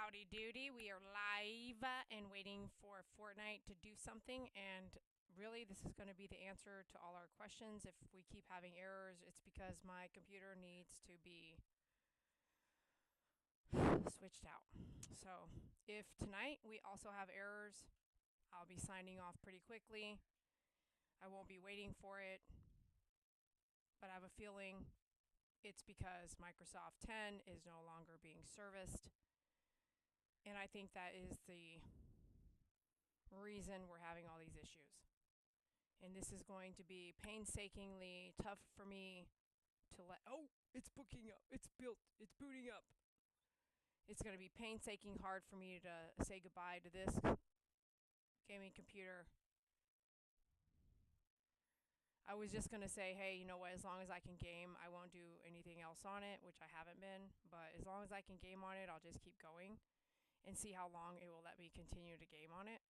Howdy doody, we are live and waiting for Fortnite to do something, and really this is going to be the answer to all our questions. If we keep having errors, it's because my computer needs to be switched out. So if tonight we also have errors, I'll be signing off pretty quickly. I won't be waiting for it, but I have a feeling it's because Microsoft 10 is no longer being serviced. And I think that is the reason we're having all these issues. And this is going to be painstakingly tough for me to let. Oh, it's booking up. It's built. It's booting up. It's going to be painstaking hard for me to say goodbye to this gaming computer. I was just going to say, hey, you know what, as long as I can game, I won't do anything else on it, which I haven't been. But as long as I can game on it, I'll just keep going and see how long it will let me continue to game on it.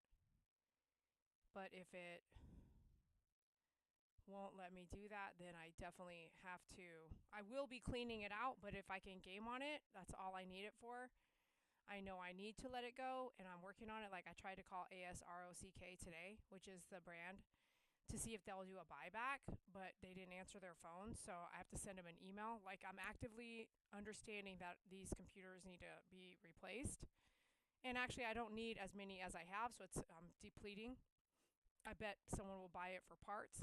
But if it won't let me do that, then I definitely have to. I will be cleaning it out, but if I can game on it, that's all I need it for. I know I need to let it go, and I'm working on it. Like, I tried to call ASROCK today, which is the brand, to see if they'll do a buyback, but they didn't answer their phone, so I have to send them an email. Like, I'm actively understanding that these computers need to be replaced. And actually, I don't need as many as I have, so it's depleting. I bet someone will buy it for parts.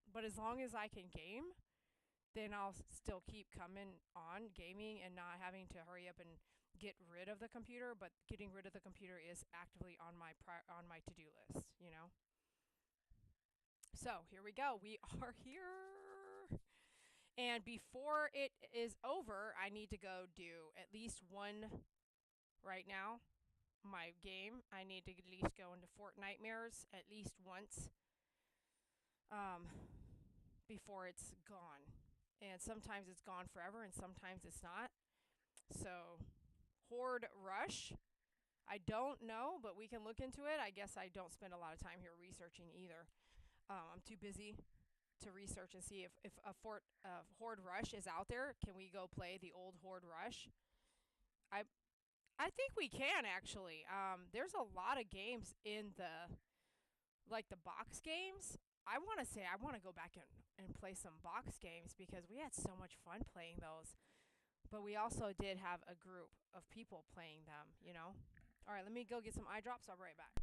But as long as I can game, then I'll still keep coming on gaming and not having to hurry up and get rid of the computer. But getting rid of the computer is actively on my to-do list, you know. So here we go. We are here. And before it is over, I need to go do at least one right now. My game, I need to at least go into Fortnite mirrors at least once before it's gone. And sometimes it's gone forever and sometimes it's not. So, Horde Rush, I don't know, but we can look into it. I guess I don't spend a lot of time here researching either. I'm too busy to research and see if a Horde Rush is out there. Can we go play the old Horde Rush? I I think we can actually. There's a lot of games in the box games. I want to say I want to go back and play some box games because we had so much fun playing those. But we also did have a group of people playing them, you know? All right, let me go get some eye drops. I'll be right back.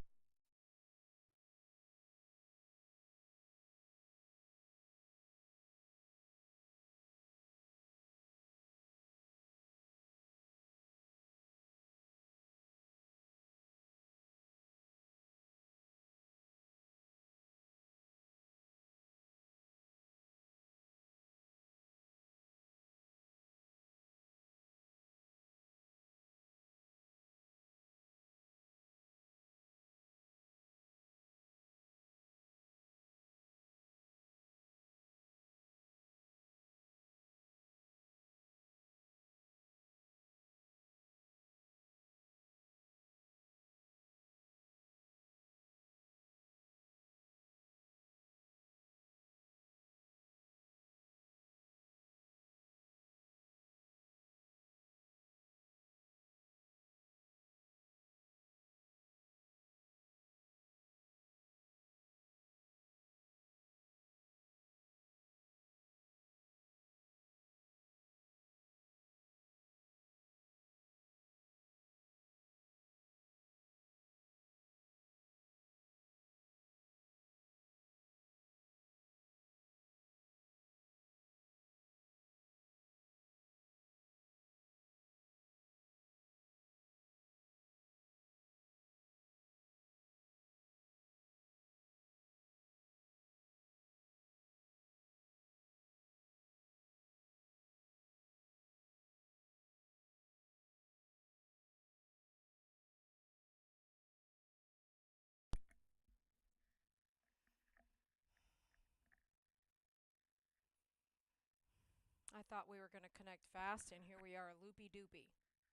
I thought we were going to connect fast, and here we are, loopy doopy.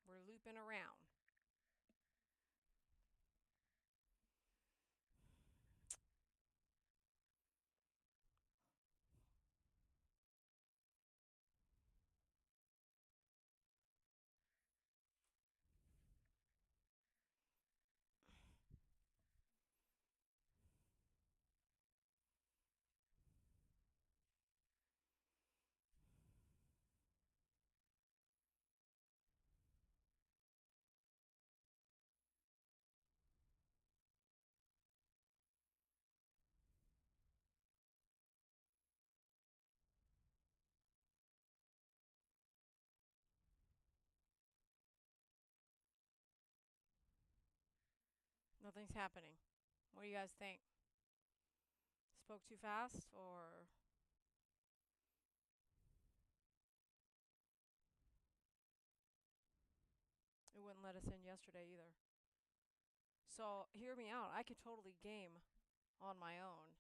We're looping around. Nothing's happening. What do you guys think? Spoke too fast or it wouldn't let us in yesterday either? So, hear me out. I could totally game on my own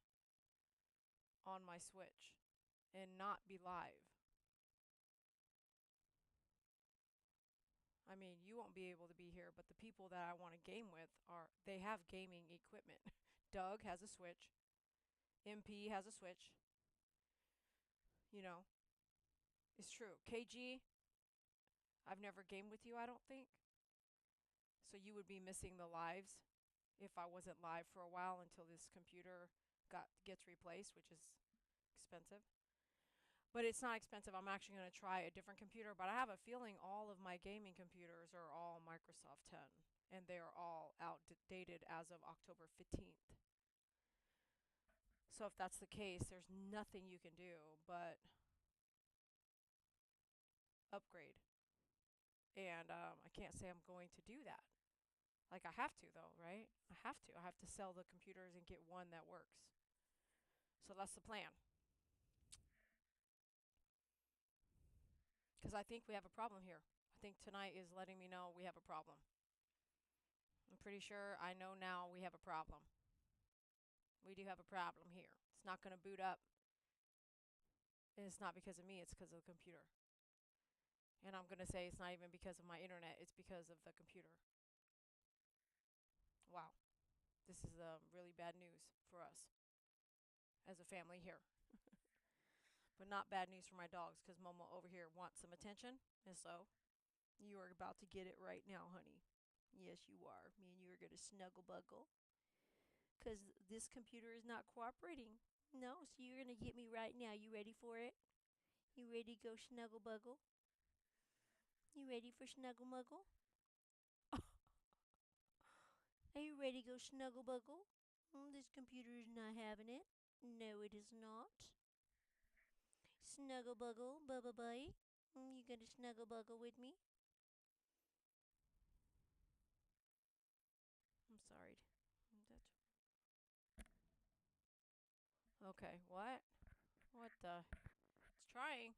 on my Switch and not be live. I mean, you won't be able to be here, but the people that I want to game with they have gaming equipment. Doug has a Switch. MP has a Switch. You know, it's true. KG, I've never gamed with you, I don't think. So you would be missing the lives if I wasn't live for a while until this computer gets replaced, which is expensive. But it's not expensive. I'm actually going to try a different computer, but I have a feeling all of my gaming computers are all Microsoft 10 and they are all outdated as of October 15th. So if that's the case, there's nothing you can do but upgrade. And I can't say I'm going to do that. Like, I have to, though, right? I have to. I have to sell the computers and get one that works. So that's the plan. Because I think we have a problem here. I think tonight is letting me know we have a problem. I'm pretty sure I know now we have a problem. We do have a problem here. It's not going to boot up. And it's not because of me, it's because of the computer. And I'm going to say it's not even because of my internet, it's because of the computer. Wow. This is really bad news for us as a family here. But not bad news for my dogs, because Momo over here wants some attention. And so, you are about to get it right now, honey. Yes, you are. Me and you are going to snuggle buggle. Because this computer is not cooperating. No, so you're going to get me right now. You ready for it? You ready to go snuggle buggle? You ready for snuggle muggle? Are you ready to go snuggle buggle? This computer is not having it. No, it is not. Snuggle buggle, bubba bye. You gonna snuggle buggle with me? I'm sorry. Okay, what? What the? It's trying.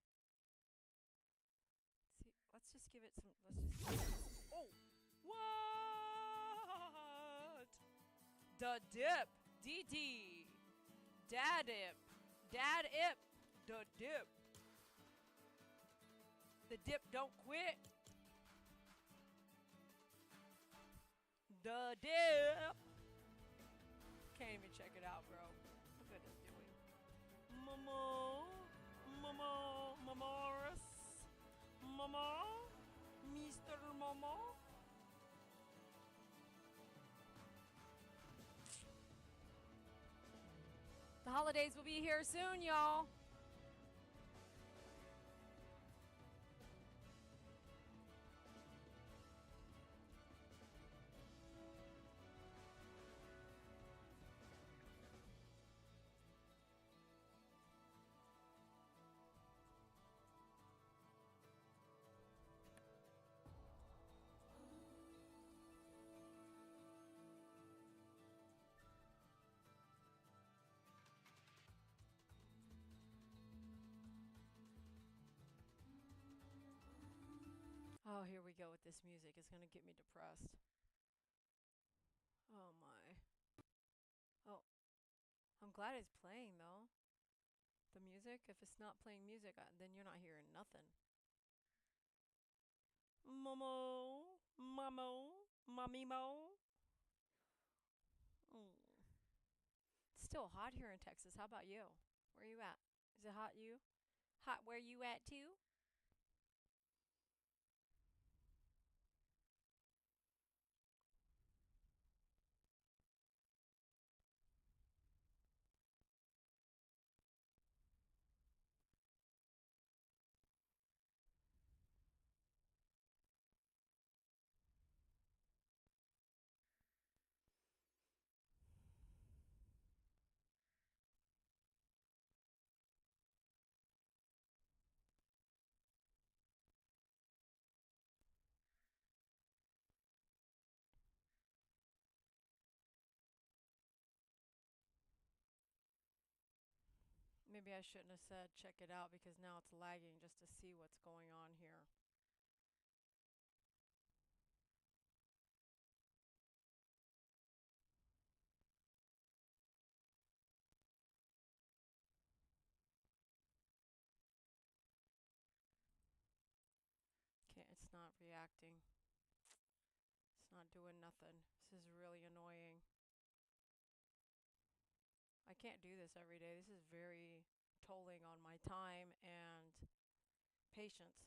See, let's just give it some. Let's just. Oh! What? The dip. DD. Dad ip. Dad ip. The dip. The dip don't quit. The dip. Can't even check it out, bro. Look at this doing. Momo. Momo. Momoris. Momo. Mr. Momo. The holidays will be here soon, y'all. Oh, here we go with this music. It's going to get me depressed. Oh, my. Oh, I'm glad it's playing, though. The music. If it's not playing music, then you're not hearing nothing. Momo. Momo. Mommy Mo. It's still hot here in Texas. How about you? Where you at? Is it hot you? Hot where you at, too? Maybe I shouldn't have said check it out because now it's lagging just to see what's going on here. Okay, it's not reacting. It's not doing nothing. This is really annoying. I can't do this every day. This is very tolling on my time and patience.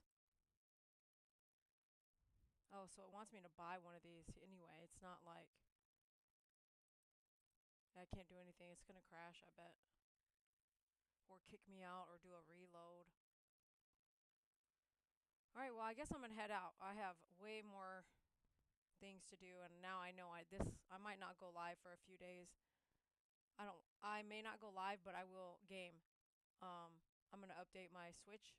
Oh, so it wants me to buy one of these anyway. It's not like I can't do anything. It's gonna crash, I bet. Or kick me out or do a reload. Alright, well I guess I'm gonna head out. I have way more things to do and now I know I might not go live for a few days. I may not go live, but I will game. I'm gonna update my Switch.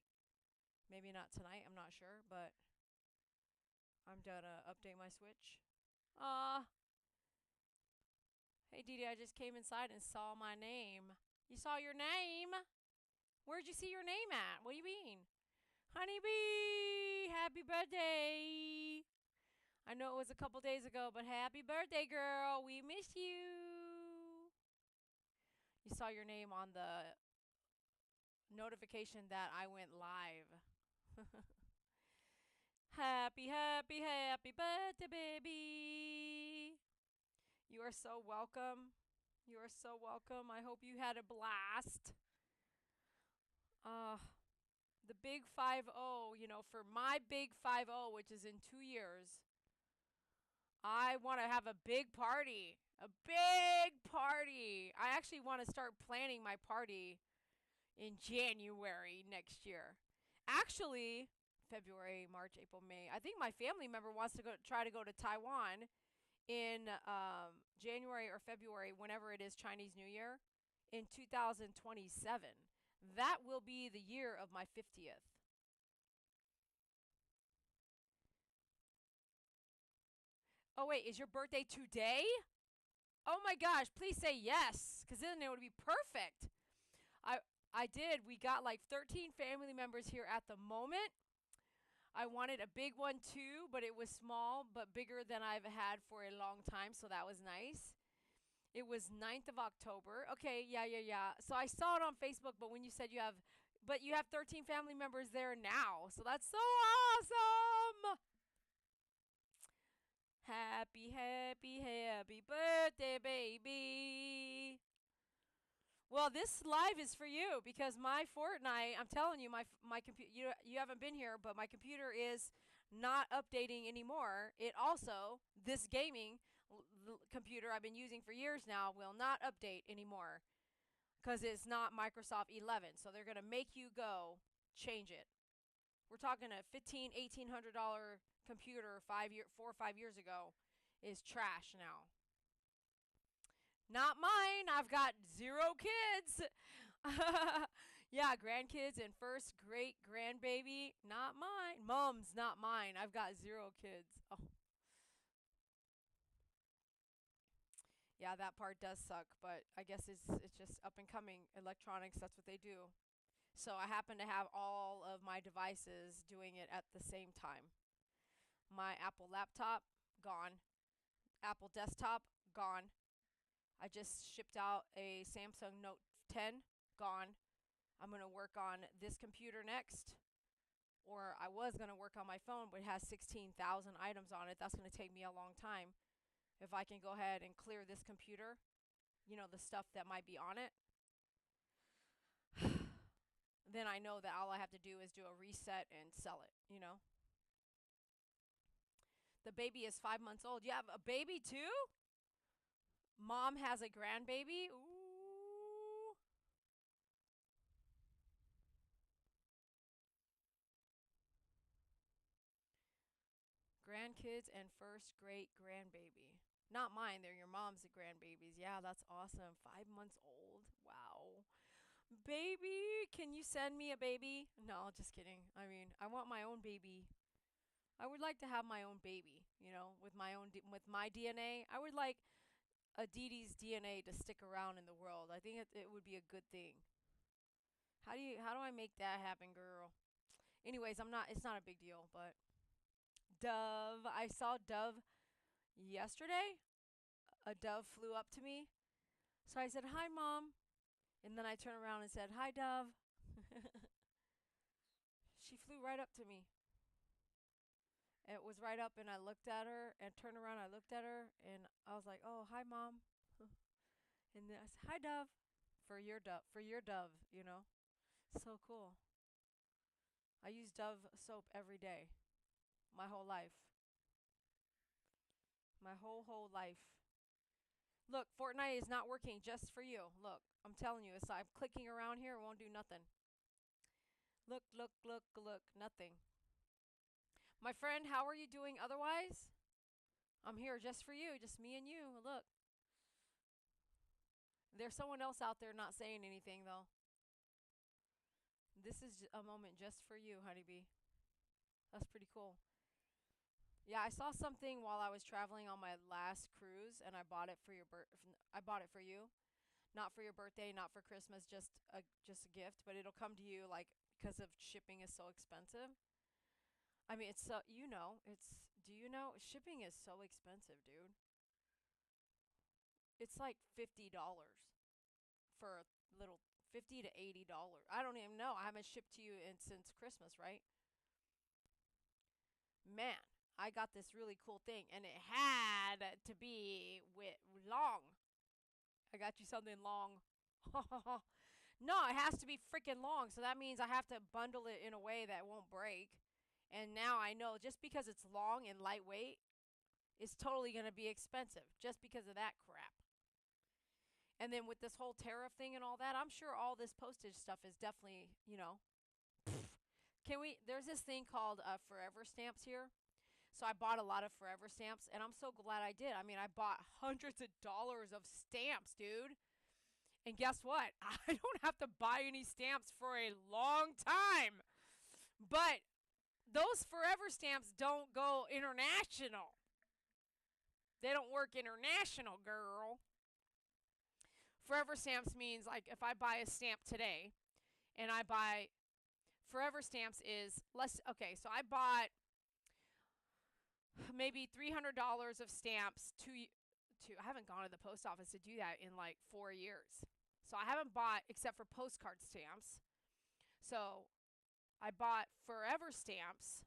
Maybe not tonight, I'm not sure, but I'm gonna update my Switch. Uh, hey Didi, I just came inside and saw my name. You saw your name? Where'd you see your name at? What do you mean? HoneyBee! Happy birthday! I know it was a couple days ago, but happy birthday, girl! We miss you! You saw your name on the notification that I went live. Happy, happy, happy birthday, baby! You are so welcome. You are so welcome. I hope you had a blast. Uh, the big 5-0, for my big 5-0, which is in 2 years, I want to have a big party. A big party. I actually want to start planning my party in January next year. Actually, February, March, April, May. I think my family member wants to try to go to Taiwan in January or February, whenever it is Chinese New Year, in 2027. That will be the year of my 50th. Oh, wait, is your birthday today? Oh my gosh, please say yes, because then it would be perfect. I, I did. We got like 13 family members here at the moment. I wanted a big one too, but it was small, but bigger than I've had for a long time, so that was nice. It was 9th of October. Okay, yeah. So I saw it on Facebook, but when you said you have 13 family members there now. So that's so awesome. Happy, happy, happy birthday, baby. Well, this live is for you because my Fortnite, I'm telling you, my computer, you haven't been here, but my computer is not updating anymore. It also, this gaming computer I've been using for years now will not update anymore because it's not Microsoft 11. So they're going to make you go change it. We're talking a $1,800 computer 4 or 5 years ago is trash now. Not mine. I've got 0 kids. Yeah, grandkids and first great grandbaby. Not mine. Mom's not mine. I've got 0 kids. Oh. Yeah, that part does suck, but I guess it's just up and coming electronics. That's what they do. So I happen to have all of my devices doing it at the same time. My Apple laptop, gone. Apple desktop, gone. I just shipped out a Samsung Note 10, gone. I'm going to work on this computer next. Or I was going to work on my phone, but it has 16,000 items on it. That's going to take me a long time. If I can go ahead and clear this computer, the stuff that might be on it, then I know that all I have to do is do a reset and sell it. The baby is 5 months old. You have a baby too? Mom has a grandbaby? Ooh. Grandkids and first great grandbaby. Not mine, they're your mom's grandbabies. Yeah, that's awesome. 5 months old. Wow. Baby, can you send me a baby? No, just kidding. I mean, I want my own baby. I would like to have my own baby, with with my DNA. I would like a Dee Dee's DNA to stick around in the world. I think it would be a good thing. How do I make that happen, girl? Anyways, I'm not. It's not a big deal, but dove. I saw dove yesterday. A dove flew up to me, so I said, "Hi, mom," and then I turned around and said, "Hi, dove." She flew right up to me. It was right up, and I looked at her and turned around. I looked at her, and I was like, "Oh, hi, mom," and then I said, "Hi, dove," for your dove, So cool. I use Dove soap every day, my whole life, my whole life. Look, Fortnite is not working just for you. Look, I'm telling you, I'm clicking around here, it won't do nothing. Look, nothing. My friend, how are you doing otherwise? I'm here just for you, just me and you. Look, there's someone else out there not saying anything, though. This is a moment just for you, honeybee. That's pretty cool. Yeah, I saw something while I was traveling on my last cruise, and I bought it for I bought it for you, not for your birthday, not for Christmas, just a gift. But it'll come to you like because of shipping is so expensive. I mean, it's so it's. Do you know shipping is so expensive, dude? It's like $50 for a little $50 to $80. I don't even know. I haven't shipped to you since Christmas, right? Man, I got this really cool thing, and it had to be long. I got you something long. No, it has to be freaking long. So that means I have to bundle it in a way that won't break. And now I know just because it's long and lightweight, it's totally going to be expensive just because of that crap. And then with this whole tariff thing and all that, I'm sure all this postage stuff is definitely, Can we? There's this thing called Forever Stamps here. So I bought a lot of Forever Stamps, and I'm so glad I did. I mean, I bought hundreds of dollars of stamps, dude. And guess what? I don't have to buy any stamps for a long time. But those Forever Stamps don't go international. They don't work international, girl. Forever Stamps means like if I buy a stamp today and I buy Forever Stamps is less. Okay, so I bought maybe $300 of stamps I haven't gone to the post office to do that in like 4 years. So I haven't bought except for postcard stamps. So I bought Forever Stamps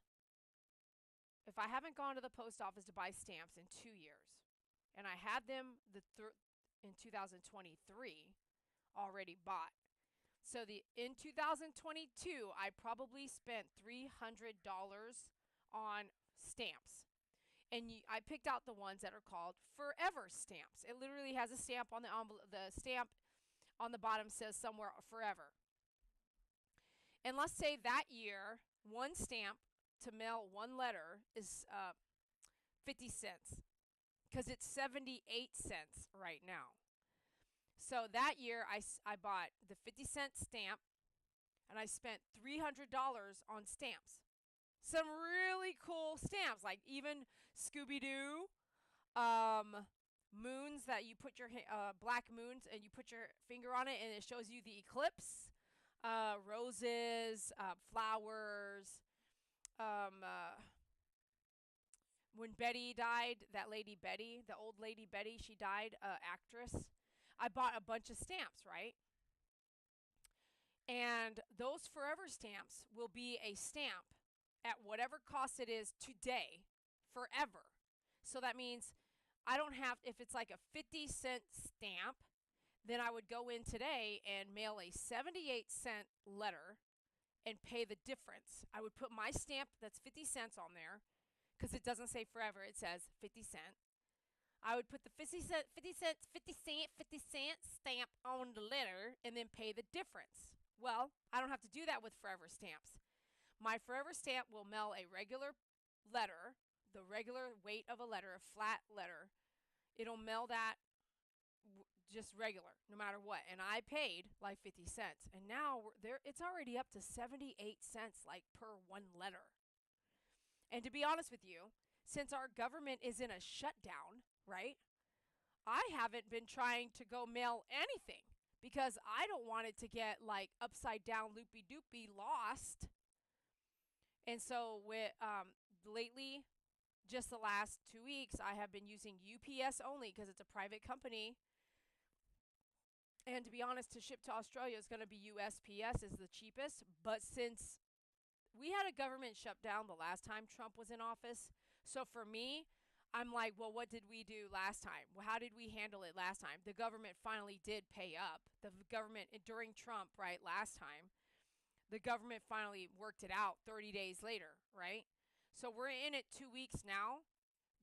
if I haven't gone to the post office to buy stamps in 2 years. And I had them in 2023 already bought. So in 2022 I probably spent $300 on stamps. And I picked out the ones that are called Forever Stamps. It literally has a stamp on the envelope. The stamp on the bottom says somewhere forever. And let's say that year, one stamp to mail one letter is 50 cents because it's 78 cents right now. So that year, I bought the 50-cent stamp and I spent $300 on stamps. Some really cool stamps, like even Scooby-Doo, moons that you put your black moons and you put your finger on it and it shows you the eclipse, roses, flowers. When Betty died, that lady Betty, the old lady Betty, she died, actress. I bought a bunch of stamps, right? And those Forever Stamps will be a stamp at whatever cost it is today, forever. So that means I don't have, if it's like a 50-cent stamp, then I would go in today and mail a 78-cent letter and pay the difference. I would put my stamp that's 50 cents on there because it doesn't say forever, it says 50 cent. I would put the 50 cent stamp on the letter and then pay the difference. Well, I don't have to do that with Forever Stamps. My Forever Stamp will mail a regular letter, the regular weight of a letter, a flat letter. It'll mail that just regular, no matter what. And I paid like 50 cents. And now it's already up to 78 cents like per one letter. And to be honest with you, since our government is in a shutdown, right? I haven't been trying to go mail anything because I don't want it to get like upside down, loopy doopy, lost. And so with lately, just the last 2 weeks, I have been using UPS only because it's a private company. And to be honest, to ship to Australia is going to be USPS is the cheapest. But since we had a government shutdown the last time Trump was in office, so for me, I'm like, well, what did we do last time? Well, how did we handle it last time? The government finally did pay up. The government during Trump, right, last time, the government finally worked it out 30 days later, right? So we're in it 2 weeks now.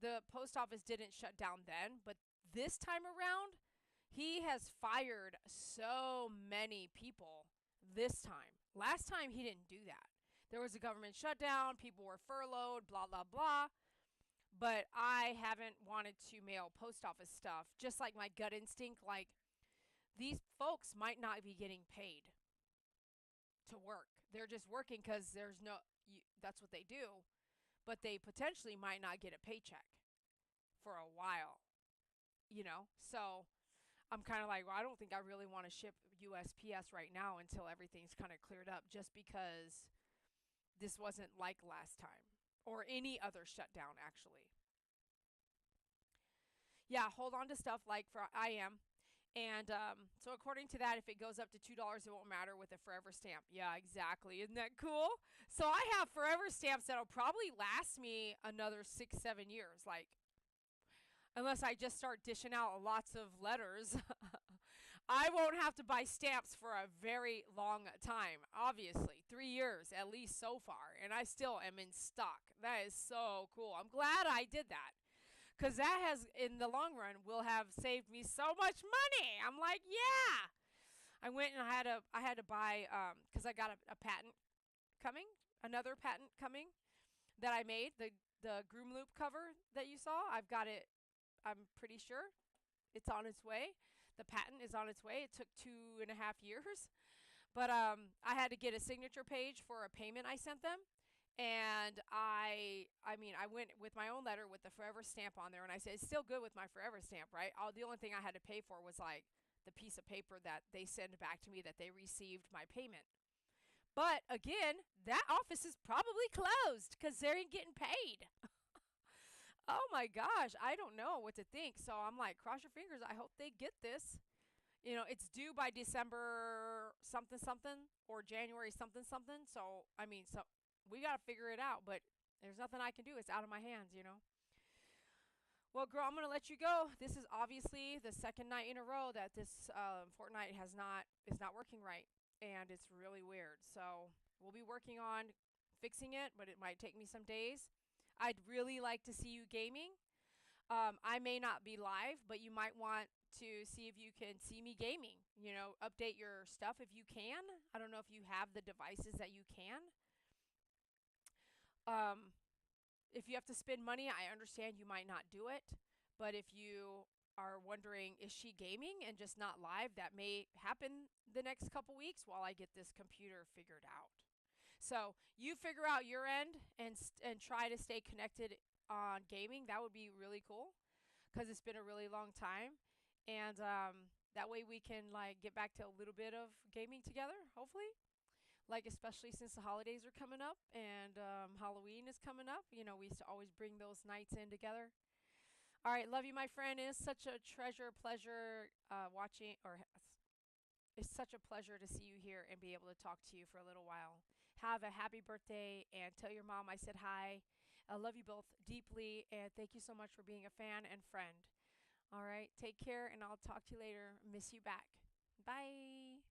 The post office didn't shut down then, but this time around, he has fired so many people this time. Last time, he didn't do that. There was a government shutdown, people were furloughed, blah, blah, blah. But I haven't wanted to mail post office stuff, just like my gut instinct, like these folks might not be getting paid to work. They're just working because there's no, that's what they do, but they potentially might not get a paycheck for a while, you know? So I'm kind of like, well, I don't think I really want to ship USPS right now until everything's kind of cleared up, just because this wasn't like last time or any other shutdown, actually. Yeah, hold on to stuff like for I am. And so according to that, if it goes up to $2, it won't matter with a forever stamp. Yeah, exactly. Isn't that cool? So I have forever stamps that'll probably last me another 6, 7 years. Like, unless I just start dishing out lots of letters, I won't have to buy stamps for a very long time. Obviously, 3 years at least so far, and I still am in stock. That is so cool. I'm glad I did that, because that has, in the long run, will have saved me so much money. I'm like, yeah. I went and I had to buy because I got a patent coming, another patent coming that I made, the groom loop cover that you saw. I've got it. I'm pretty sure it's on its way. The patent is on its way. It took 2.5 years, but I had to get a signature page for a payment I sent them. And I mean, I went with my own letter with the forever stamp on there, and I said it's still good with my forever stamp, right? The only thing I had to pay for was like the piece of paper that they send back to me that they received my payment. But again, that office is probably closed because they ain't getting paid. Oh my gosh, I don't know what to think. So I'm like, cross your fingers. I hope they get this. You know, it's due by December something something or January something something. So I mean, so we got to figure it out. But there's nothing I can do. It's out of my hands, you know. Well, girl, I'm gonna let you go. This is obviously the second night in a row that this Fortnite has not is not working right, and it's really weird. So we'll be working on fixing it, but it might take me some days. I'd really like to see you gaming. I may not be live, but you might want to see if you can see me gaming. You know, update your stuff if you can. I don't know if you have the devices that you can. Um, if you have to spend money, I understand you might not do it. But if you are wondering, is she gaming and just not live, that may happen the next couple weeks while I get this computer figured out. So you figure out your end and try to stay connected on gaming. That would be really cool because it's been a really long time, and that way we can like get back to a little bit of gaming together. Hopefully, like especially since the holidays are coming up and Halloween is coming up. You know, we used to always bring those nights in together. All right, love you, my friend. It is such a treasure, pleasure watching, or it's such a pleasure to see you here and be able to talk to you for a little while. Have a happy birthday and tell your mom I said hi. I love you both deeply and thank you so much for being a fan and friend. All right, take care and I'll talk to you later. Miss you back. Bye.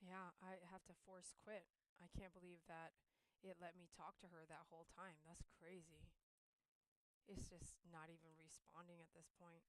Yeah, I have to force quit. I can't believe that it let me talk to her that whole time. That's crazy. It's just not even responding at this point.